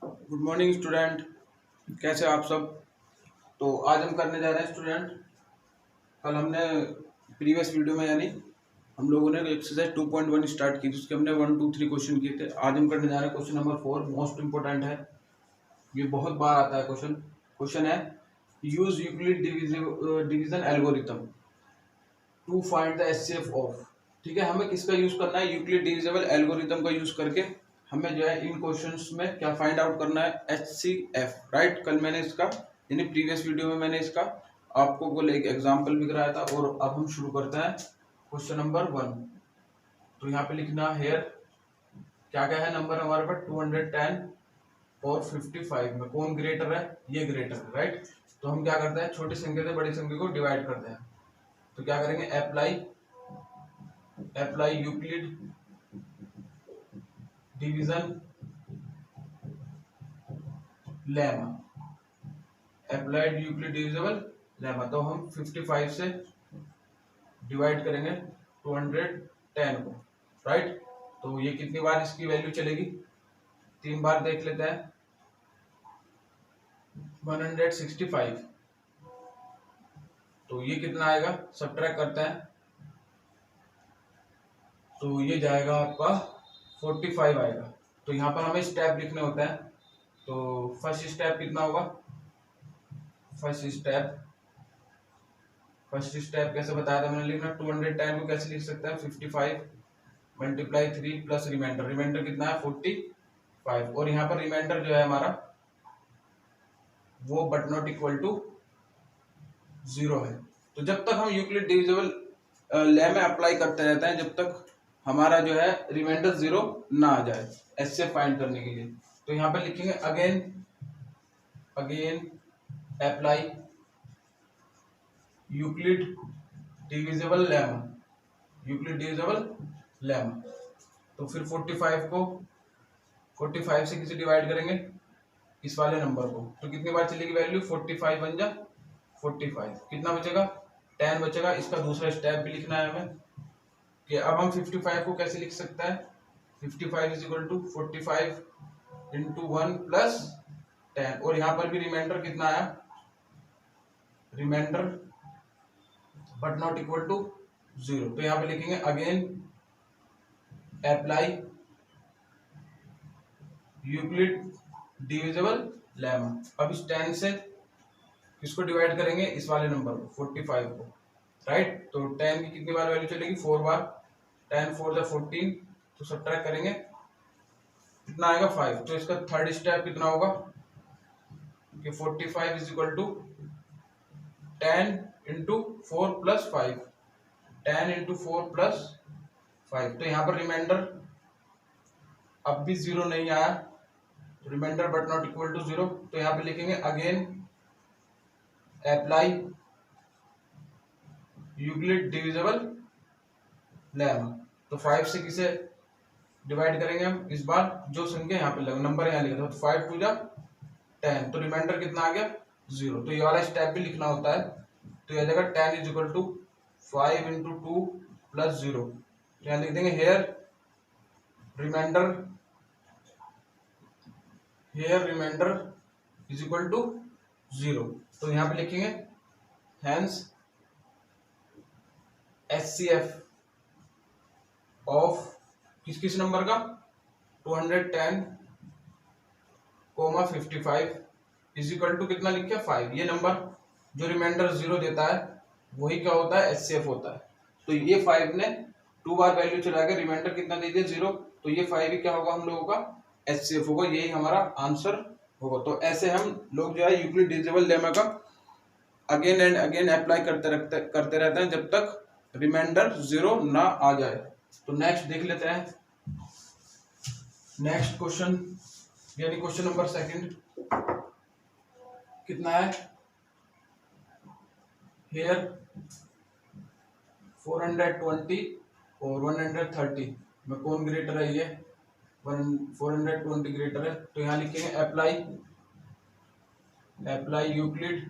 Good morning student. कैसे आप सब। तो आज हम करने जा रहे हैं स्टूडेंट। कल हमने प्रीवियस वीडियो में यानी हम लोगों ने एक्सरसाइज 2.1 स्टार्ट की, जिसके हमने 1 2 3 क्वेश्चन किए थे। आज हम करने जा रहे हैं क्वेश्चन नंबर 4। मोस्ट इंपोर्टेंट है, ये बहुत बार आता है क्वेश्चन। क्वेश्चन है use Euclid division algorithm to find the HCF of. ठीक है, हमें किसका यूज करना है? यूक्लिड डिविजिबल एल्गोरिथम का यूज करके हमें जो है इन क्वेश्चंस में क्या फाइंड आउट करना है? एचसीएफ। राइट, कल मैंने इसका यानी प्रीवियस वीडियो में मैंने इसका आपको को एक एग्जांपल भी कराया था। और अब हम शुरू करते हैं क्वेश्चन नंबर 1। तो यहाँ पे लिखना हेयर क्या क्या है नंबर हमारे पास 210 और 55 में कौन ग्रेटर है? ये ग्रेटर है। राइट, तो हम क्या करते हैं, छोटी संख्या से बड़ी संख्या को डिवाइड करते हैं। तो क्या करेंगे, apply Euclid division lemma. Applied Euclid divisible lemma. तो हम 55 से डिवाइड करेंगे 210 को। राइट, तो ये कितनी बार इसकी वैल्यू चलेगी? 3 बार देख लेते हैं। 165। तो ये कितना आएगा, सब्ट्रैक्ट करते हैं तो ये जाएगा आपका 45 आएगा। तो यहाँ पर हमें स्टेप लिखने होते हैं। तो फर्स्ट स्टेप कितना होगा? फर्स्ट स्टेप कैसे बताया था मैंने लिखना? 210 को कैसे लिख सकते हैं? 55 मल्टीप्लाई 3 प्लस रिमाइंडर। रिमाइंडर कितना है? 45। और यहाँ पर रिमाइंडर जो है हमारा वो बट नॉट इक्वल टू 0 है। तो जब तक हम यूक्लिड डिविजिबल लेमा अप्लाई करते रहते हैं, जब तक हमारा जो है रिमाइंडर 0 ना आ जाए ऐसे फाइंड करने के लिए। तो यहाँ पे लिखेंगे again apply Euclid divisible lemma. तो फिर 45 से किसे डिवाइड करेंगे? इस वाले नंबर को। तो कितनी बार चलेगी वैल्यू? 45 बन जा 45। कितना बचेगा? 10 बचेगा। इसका दूसरा स्टेप भी लिखना है हमें कि अब हम 55 को कैसे लिख सकते हैं? 55 is equal to 45 into 1 plus 10। और यहाँ पर भी रिमाइंडर कितना आया? Remainder but not equal to 0। तो यहाँ पे लिखेंगे again apply Euclid divisible lemma. अब इस 10 से किसको डिवाइड करेंगे? इस वाले नंबर को, 45 को। राइट, तो 10 की कितनी बार वैल्यू चलेगी? 4 बार। 10 4 जा 14। तो सब्ट्रैक्ट करेंगे, कितना आएगा? 5। तो इसका थर्ड स्टेप कितना होगा कि 45 is equal to 10 into 4 plus 5। 10 into 4 plus 5। तो यहाँ पर रिमाइंडर अब भी 0 नहीं आया, remainder but not equal to 0। तो यहाँ पे लिखेंगे again apply Euclid divisible lemma. तो 5 से किसे डिवाइड करेंगे हम? इस बार जो संख्या यहाँ पे लगा, नंबर यहाँ लिखा था, तो 5 2 जा 10। तो रिमाइंडर कितना आ गया? 0। तो ये वाला स्टेप भी लिखना होता है। तो यह जाएगा 10 is equal to 5 into 2 plus 0। तो यहाँ लिख देंगे here remainder is equal to 0। तो यहाँ पे लिखेंगे हेंस एचसीएफ ऑफ किस नंबर का? 210 55 इज इक्वल टू कितना लिख के 5। ये नंबर जो रिमाइंडर 0 देता है वही क्या होता है? एचसीएफ होता है। तो ये 5 ने 2 बार वैल्यू चला के रिमाइंडर कितना दे दिया? 0। तो ये 5 ही क्या होगा हम लोगों का? एचसीएफ होगा। यही हमारा आंसर होगा। तो ऐसे हम लोग जो है यूक्लिड डिविजिबल लेमा का अगेन एंड अगेन अप्लाई करते रहते हैं जब तक रिमाइंडर 0 ना आ जाए। तो नेक्स्ट देख लेते हैं। नेक्स्ट क्वेश्चन यानी क्वेश्चन नंबर 2 कितना है? हेयर 420 और 130 में कौन ग्रेटर है? ये 420 ग्रेटर है। तो यहाँ लिखेंगे अप्लाई यूक्लिड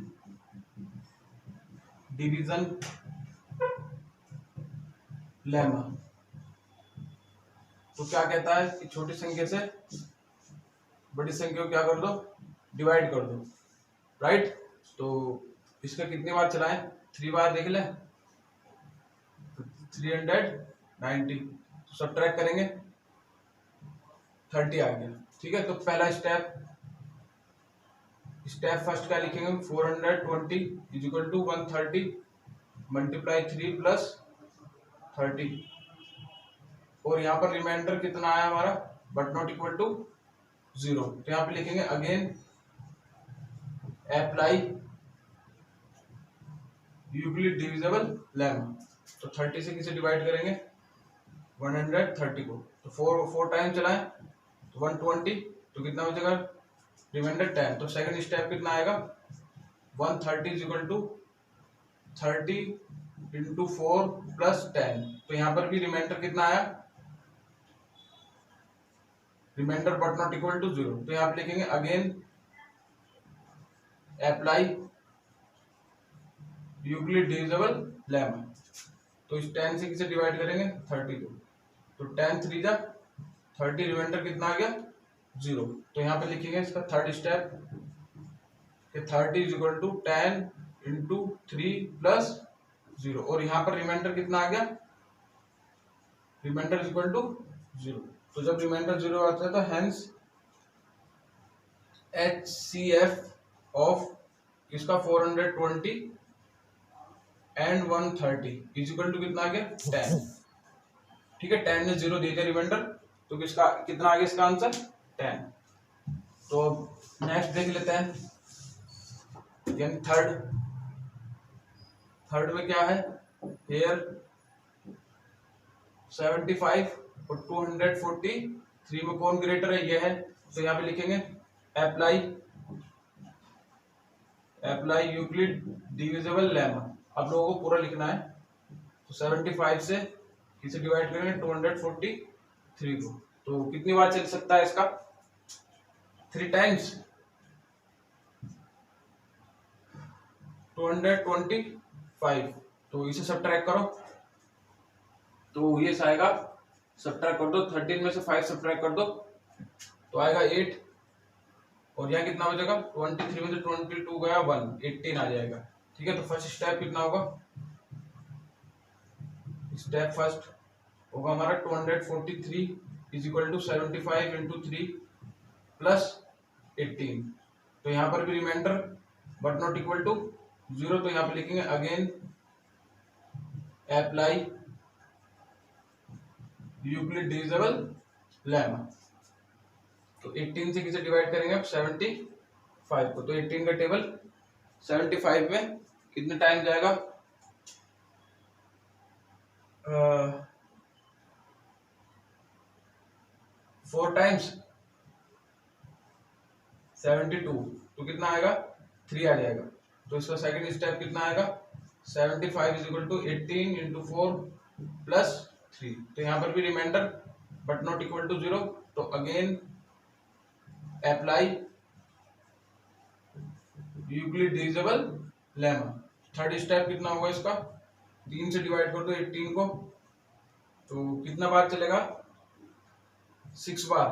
डिवीजन लेमा। तो क्या कहता है कि छोटी संख्या से बड़ी संख्या को क्या कर दो, डिवाइड कर दो, राइट। तो इसका कितनी बार चलाएं, 3 बार देख लें, 390, तो सब्ट्रैक्ट करेंगे 30 आ गया, ठीक है। तो पहला स्टेप फर्स्ट क्या लिखेंगे, 420 is equal to 130 multiply 3 plus 30, और यहाँ पर रिमाइंडर कितना आया हमारा, बट नॉट इक्वल टू 0। तो यहाँ पे लिखेंगे again apply Euclid divisible lemma. तो 30 से किसे डिवाइड करेंगे, 130 को, तो 4 टाइम चलाएं तो 120, तो कितना हो जाएगा, रिमाइंडर 10। तो सेकंड स्टेप कितना आएगा, 130 is equal to 30 into 4 plus 10। तो यहाँ पर भी रिमाइंडर कितना आया, remainder but not equal to 0। तो यहाँ पे लिखेंगे again apply Euclid divisible lemma. तो इस 10 से किसे डिवाइड करेंगे, 30 को, तो 10 3 जा 30, रिमाइंडर कितना आ गया, 0। तो यहाँ पे लिखेंगे इसका थर्ड स्टेप कि 30 is equal to 10 into 3 plus 0, और यहाँ पर रिमाइंडर कितना आ गया, रिमाइंडर इज इक्वल टू 0। तो जब रिमाइंडर 0 आता है तो हेंस HCF ऑफ इसका 420 एंड 130 इज इक्वल टू कितना आ गया, 10, ठीक है। 10 ने 0 दे दिया रिमाइंडर, तो किसका कितना आ गया इसका आंसर, 10। तो नेक्स्ट देख लेते हैं, यानी थर्ड में क्या है, हेयर 75 और 243 में कौन ग्रेटर है, ये है। तो यहाँ पे लिखेंगे अप्लाई यूक्लिड डिविजिबल लेमा। अब लोगों को पूरा लिखना है, तो 75 से किसे डिवाइड करेंगे, 243 को, तो कितनी बार चल सकता है इसका, 3 टाइम्स, 225। तो इसे सब्ट्रैक्ट करो, तो ये आएगा, सब्ट्रैक्ट कर दो, 13 में से 5 सब्ट्रैक्ट कर दो तो आएगा 8, और यहाँ कितना हो जाएगा, 23 में से 22 गया 1, 18 आ जाएगा, ठीक है। तो फर्स्ट स्टेप कितना होगा, स्टेप फर्स्ट होगा हमारा 243 is equal to 75 into 3 plus 18। तो यहाँ पर भी remainder but not equal to 0, तो यहाँ पे लिखेंगे again apply Euclid divisible lemma. तो 18 से किसे डिवाइड करेंगे अब, 75 को, तो 18 का टेबल 75 में कितने टाइम जाएगा, 4 टाइम्स 72, तो कितना आएगा, 3 आ जाएगा। तो इसका सेकंड स्टेप कितना आएगा, 75 is equal to 18 into 4 plus 3। तो यहाँ पर भी remainder but not equal to 0, तो again apply Euclid divisible lemma. Third step कितना होगा इसका, 3 से डिवाइड कर दो 18 को, तो कितना बार चलेगा, 6 बार।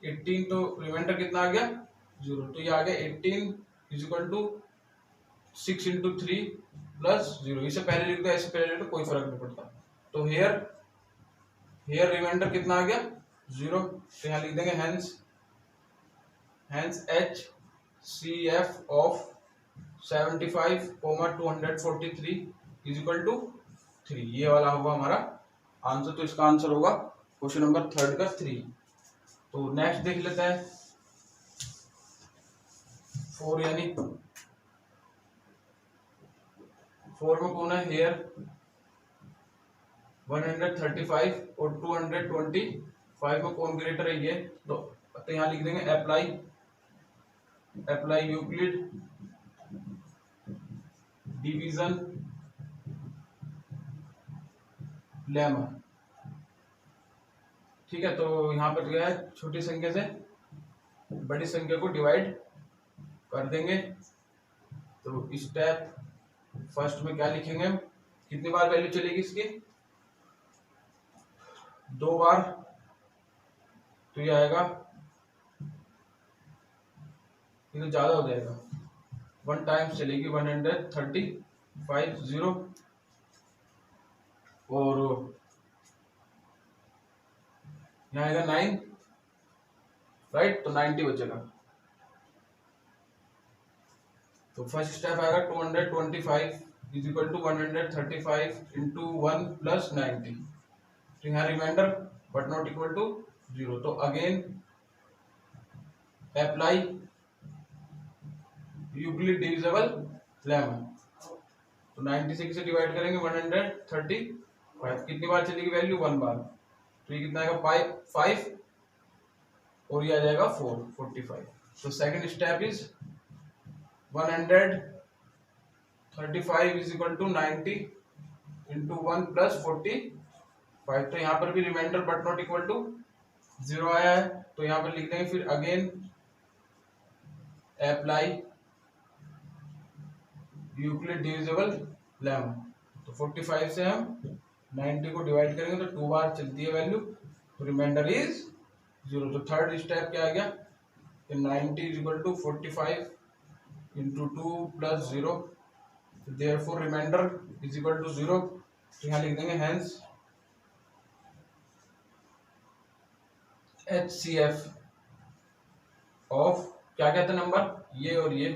18 तो रिमाइंडर कितना आ गया, 0, तो ये आ गया 18 is equal to 6 into 3 plus 0। इसे पहले लिख दो, ऐसे पहले लिख दो, कोई फर्क नहीं पड़ता। तो हेयर रिमाइंडर कितना आ गया, 0, तो यहाँ लिख देंगे hence HCF of 75, 243 is equal to 3, ये वाला होगा हमारा आंसर। तो इसका आंसर होगा क्वेश्चन नंबर 3 का 3। तो नेक्स्ट देख लेते हैं 4, यानी 4 में कौन है, हेयर 135 और 225 में कौन ग्रेटर है, ये। तो यहाँ लिख देंगे अप्लाई यूक्लिड डिवीजन लेमा, ठीक है। तो यहाँ पर क्या है, छोटी संख्या से बड़ी संख्या को डिवाइड कर देंगे। तो स्टेप फर्स्ट में क्या लिखेंगे, कितनी बार वैल्यू चलेगी इसकी, 2 बार, तो ये आएगा ये तो ज़्यादा हो जाएगा, 1 टाइम्स चलेगी 135 0 और यहाँ आएगा 9, राइट, तो 90 बचेगा। तो फर्स्ट स्टेप आएगा 225 is equal to 135 into 1 plus 90, तो यहाँ remainder but not equal to 0, तो again apply Euclid divisible lemma, तो 96 से डिवाइड करेंगे 135, कितनी बार चलेगी वैल्यू, 1 बार, तो ये कितना आएगा 5 और ये आ जाएगा 45। तो second step is 135 is equal to 90 into 1 plus 45, तो यहाँ पर भी remainder but not equal to 0 आया है, तो यहाँ पर लिख देंगे फिर again apply Euclid divisible lemma, तो 45 से हम 90 को डिवाइड करेंगे तो 2 बार चलती है वैल्यू, तो रिमाइंडर इज 0। तो थर्ड स्टेप क्या आ गया कि 90 is equal to 45 into 2 plus 0, therefore remainder is equal to 0, तो यहाँ लिख देंगे हेंस HCF ऑफ क्या कहते हैं नंबर, ये और ये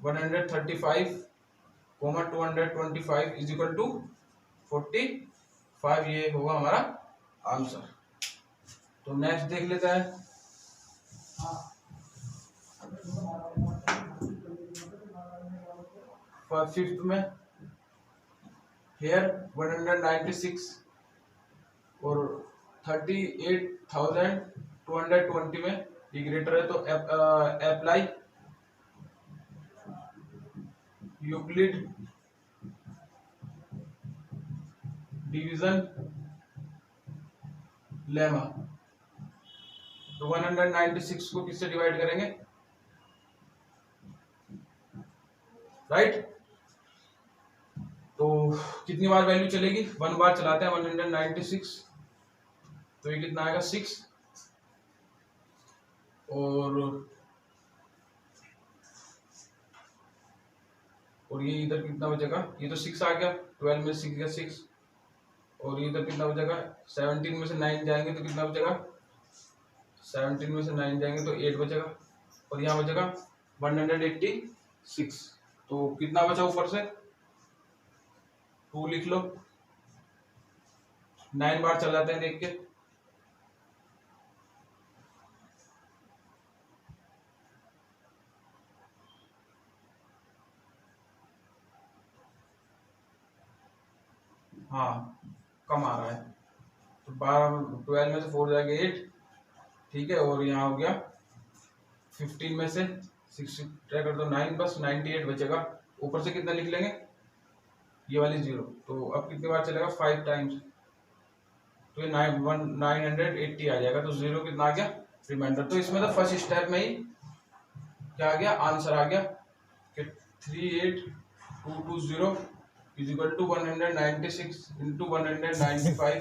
135 225 इज इक्वल टू 45, ये होगा हमारा आंसर। तो नेक्स्ट देख लेते हैं, फिफ्थ में हेयर 196 और 38,220 में ये ग्रेटर है, तो अप्लाई यूक्लिड डिवीजन लेमा, तो 196 को किससे डिवाइड करेंगे, राइट, तो कितनी बार वैल्यू चलेगी, 1 बार चलाते हैं 196, तो ये कितना आएगा 6 और ये इधर कितना बचेगा, ये तो 6 आ गया, 12 में 6 गया 6, और ये इधर कितना बचेगा, 17 में से 9 जाएंगे तो कितना बचेगा, 17 में से 9 जाएंगे तो 8 बचेगा, और यहाँ बचेगा 186, तो कितना बचा ऊपर से 2 लिख लो, 9 बार चल जाते हैं देख के, हाँ कम आ रहा है, तो 12 में से 4 जाएगा 8, ठीक है, और यहाँ हो गया 15 में से 6 कर दो 9, बस 98 बचेगा, ऊपर से कितना लिख लेंगे, ये वाली 0, तो अब कितनी बार चलेगा 5 टाइम्स, तो ये 980 आ जाएगा, तो 0 कितना आ गया रिमाइंडर। तो इसमें तो फर्स्ट स्टेप में ही क्या आ गया, आंसर आ गया कि 38220 is equal to 196 into 195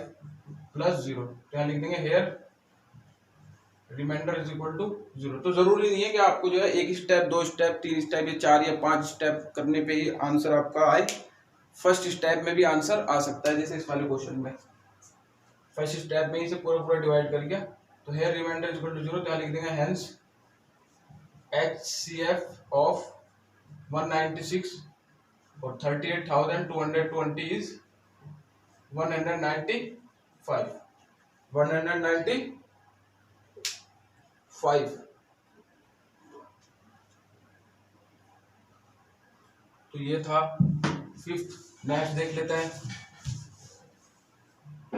plus 0, तो यहाँ लिख देंगे here remainder is equal to 0। तो जरूरी नहीं है कि आपको जो है 1 स्टेप 2 स्टेप 3 स्टेप या 4 या 5 स्टेप करने पे ही आंसर आपका आए, फर्स्ट स्टेप में भी आंसर आ सकता है, जैसे इस वाले क्वेश्चन में फर्स्ट स्टेप में इसे पूरा डिवाइड कर गया, तो here remainder is equal to 0, तो यहाँ लिख देंगे हेंस HCF ऑफ 196 और 38,220 इज 195 तो ये था फिफ्थ। नेक्स्ट देख लेते हैं,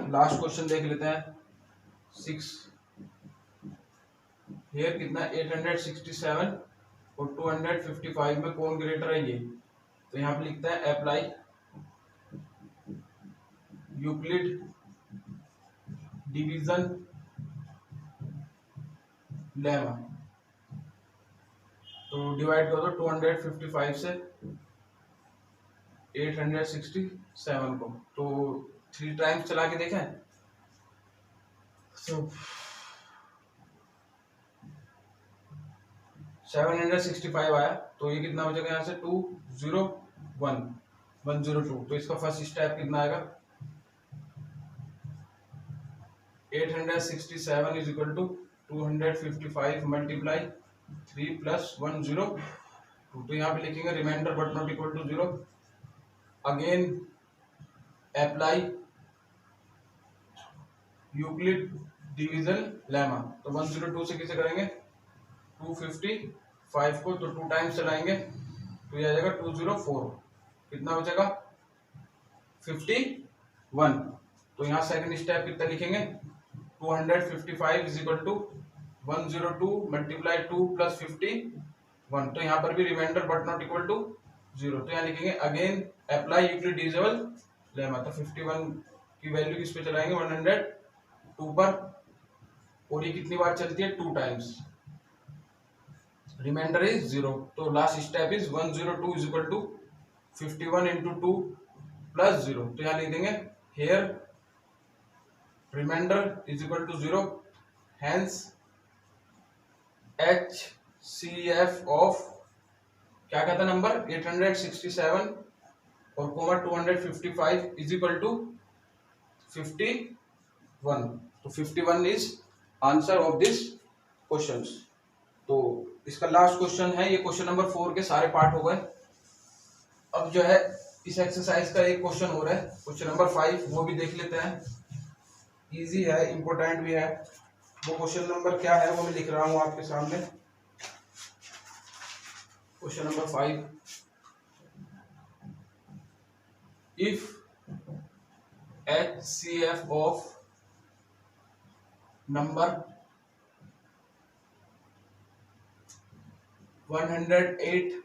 लास्ट क्वेश्चन देख लेते हैं 6, हेयर कितना 867 और 255 में कौन ग्रेटर है ये, तो यहाँ पे लिखता है अप्लाई यूक्लिड डिवीजन लेमा, तो डिवाइड कर दो 255 से 867 को, तो 3 टाइम्स चला के देखें, तो 765 आया, तो ये कितना बचेगा यहाँ से 201 102। तो इसका फर्स्ट स्टेप कितना आएगा 867 is equal to 255 multiply 3 plus 102। तो यहाँ पे लिखेंगे remainder but not equal to 0। Again apply Euclid division lemma. तो 102 से किसे करेंगे 255 को, तो 2 टाइम्स चलाएंगे तो ये आ जाएगा 204। कितना बचेगा 51। तो यहाँ सेकंड स्टेप कितना लिखेंगे 255 is equal to 102 multiply 2 plus 51। तो यहाँ पर भी remainder but not equal to 0। तो यहाँ लिखेंगे again apply Euclid divisible lemma. तो 51 की वैल्यू किस पे चलाएंगे 102 पर, और ये कितनी बार चलती है 2 टाइम्स, रिमाइंडर इज 0। तो last step is 102 is equal to 51 into 2 plus 0। तो यहाँ लिख देंगे here remainder is equal to 0, hence HCF of क्या कहता है नंबर 867 और कोमा 255 इज इक्वल टू 51। तो 51 is answer of this question. तो इसका लास्ट क्वेश्चन है, ये क्वेश्चन नंबर 4 के सारे पार्ट हो गए। अब जो है इस एक्सरसाइज का एक क्वेश्चन हो रहा है क्वेश्चन नंबर 5, वो भी देख लेते हैं। इजी है, इंपॉर्टेंट भी है। वो क्वेश्चन नंबर क्या है वो मैं लिख रहा हूं आपके सामने। Question number 5, if HCF of number 108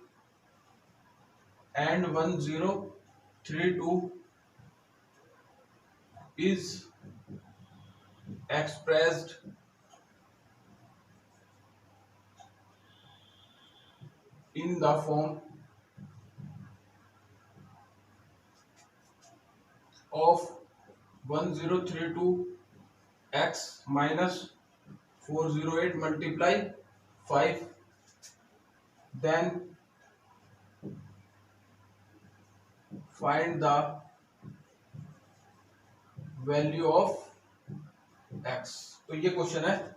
and 1032 is expressed in the form of 1032x minus 408 multiply 5, then find the value of x। तो ये क्वेश्चन है,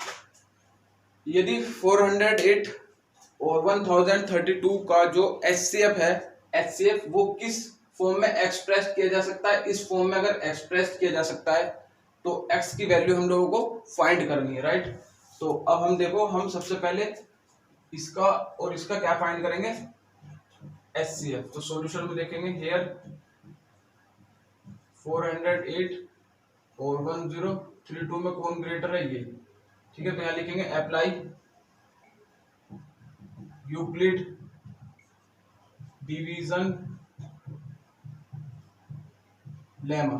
यदि 408 और 1032 का जो HCF है, HCF वो किस फॉर्म में एक्सप्रेस किया जा सकता है, इस फॉर्म में अगर एक्सप्रेस किया जा सकता है तो x की वैल्यू हम लोगों को फाइंड करनी है, राइट। तो अब हम देखो, हम सबसे पहले इसका और इसका क्या फाइंड करेंगे HCF। तो सॉल्यूशन में देखेंगे हेयर 408 और 1032 में कौन ग्रेटर है, ये ठीक है। तो यहाँ लिखेंगे apply Euclid division lemma,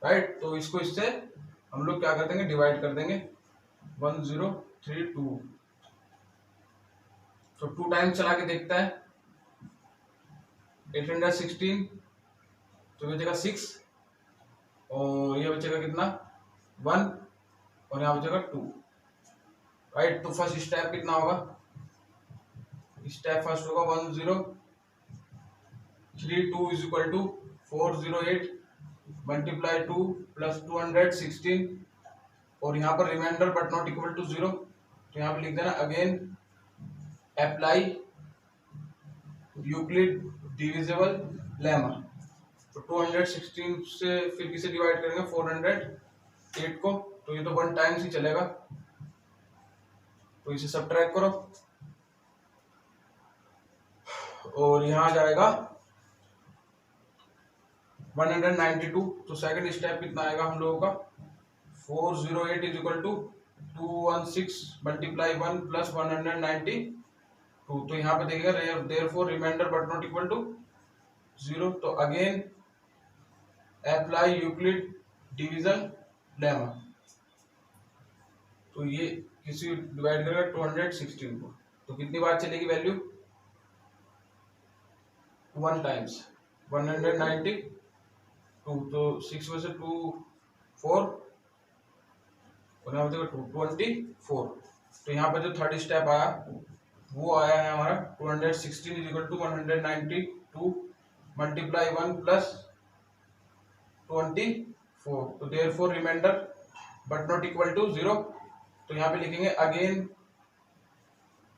right. तो इसको इससे हम लोग क्या कर देंगे डिवाइड कर देंगे 1032। तो 2 टाइम्स चला के देखता है 816, तो बचेगा 6 और ये बचेगा कितना 1 और यहाँ बचेगा 2, राइट। तो फर्स्ट स्टेप कितना होगा, स्टेप फर्स्ट होगा 1032 is equal to 408 multiply 2 plus 216 और यहाँ पर remainder but not equal to 0। तो यहाँ पर लिख देना again apply Euclid divisible lemma. तो 216 से फिर किसे डिवाइड करेंगे 408 को, तो ये तो 1 टाइम्स ही चलेगा, तो इसे सब्ट्रैक्ट करो और यहाँ आ जाएगा 192। तो सेकंड स्टेप कितना आएगा हम लोगों का 408 is equal to 216 multiply 1 plus 192। तो यहाँ पे देखिएगा therefore remainder but not equal to 0। तो again apply Euclid division lemma. तो ये किसी डिवाइड करेगा 216 को, तो कितनी बार चलेगी वैल्यू 1 टाइम्स 192। तो 6 में से 2 4 और यहाँ बचेगा 2 24। तो यहाँ पे जो थर्ड स्टेप आया वो आया है हमारा 216 is equal to 192 multiply 1 plus 24। तो therefore remainder but not equal to 0। तो यहाँ पे लिखेंगे again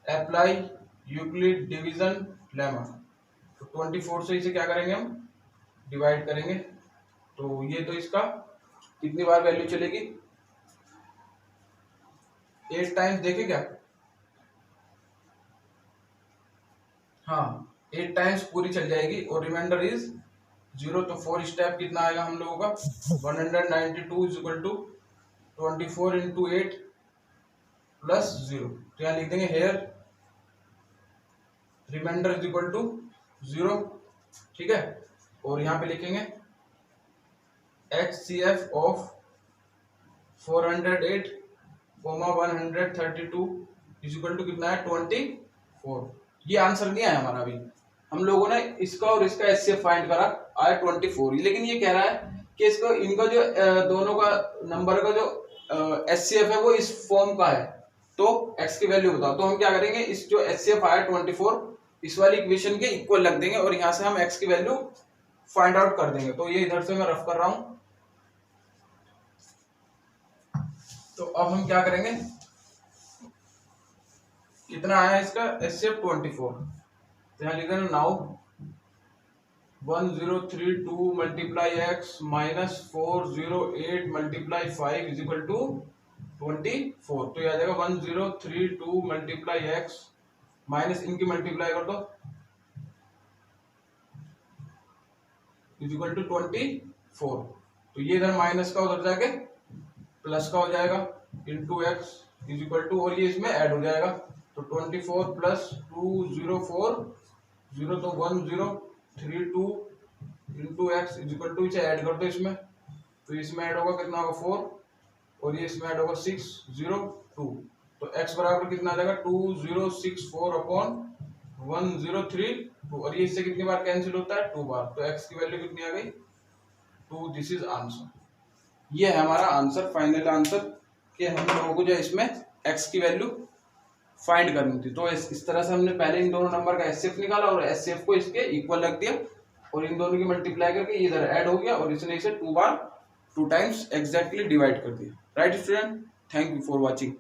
apply Euclid division lemma. तो 24 से इसे क्या करेंगे हम डिवाइड करेंगे। तो ये तो इसका कितनी बार वैल्यू चलेगी 8 टाइम्स देखे क्या, हाँ 8 टाइम्स पूरी चल जाएगी और रिमाइंडर इज 0। तो 4 स्टेप कितना आएगा हम लोगों का 192 is equal to 24 into 8 plus 0। तो यहाँ लिख देंगे here remainder is equal to 0, ठीक है। और यहाँ पे लिखेंगे HCF of 408 132 is equal to कितना है 24। ये आंसर नहीं आया हमारा अभी, हम लोगों ने इसका और इसका HCF फाइंड करा, आया 24। लेकिन ये कह रहा है कि इसको इनका जो दोनों का नंबर का जो HCF है वो इस फॉर्म का है, तो x की वैल्यू बताओ। तो हम क्या करेंगे, इस जो HCF आया 24 इस वाली इक्वेशन के इक्वल रख देंगे और यहाँ से हम x की वैल्यू फाइंड आउट कर देंगे। तो ये इधर से मैं रफ कर रहा हूं। तो अब हम क्या करेंगे, कितना आया इसका HCF 24। तो यहाँ लिख देना now 1032 multiply x minus 408 multiply 5 is equal to 24। तो यह आ जाएगा 1032 मल्टीप्लाई x माइनस इनकी मल्टीप्लाई कर दो इज इक्वल टू 24। तो ये इधर माइनस का उधर जाके प्लस का हो जाएगा into x is equal to, और ये इसमें ऐड हो जाएगा। तो 24 प्लस 204 0 तो 1032 into x is equal to, इसे ऐड कर दो इसमें। तो इसमें ऐड होगा कितना होगा 4 और ये इसमें ऐड होगा 602। तो x बराबर कितना आ जाएगा 2064 अपॉन 1032 और ये इससे कितनी बार कैंसिल होता है 2 बार। तो x की वैल्यू कितनी आ गई 2। This is answer. ये है हमारा आंसर, फाइनल आंसर कि हम लोगों को जो इसमें x की वैल्यू फाइंड करनी थी। तो इस तरह से हमने पहले इन दोनों नंबर का HCF निकाला और HCF को इसके इक्वल रख दिया और इन दोनों की मल्टीप्लाई करके ये इधर ऐड हो गया और इसने इसे 2 टाइम्स एग्जैक्टली डिवाइड कर दिया। Right student, thank you for watching.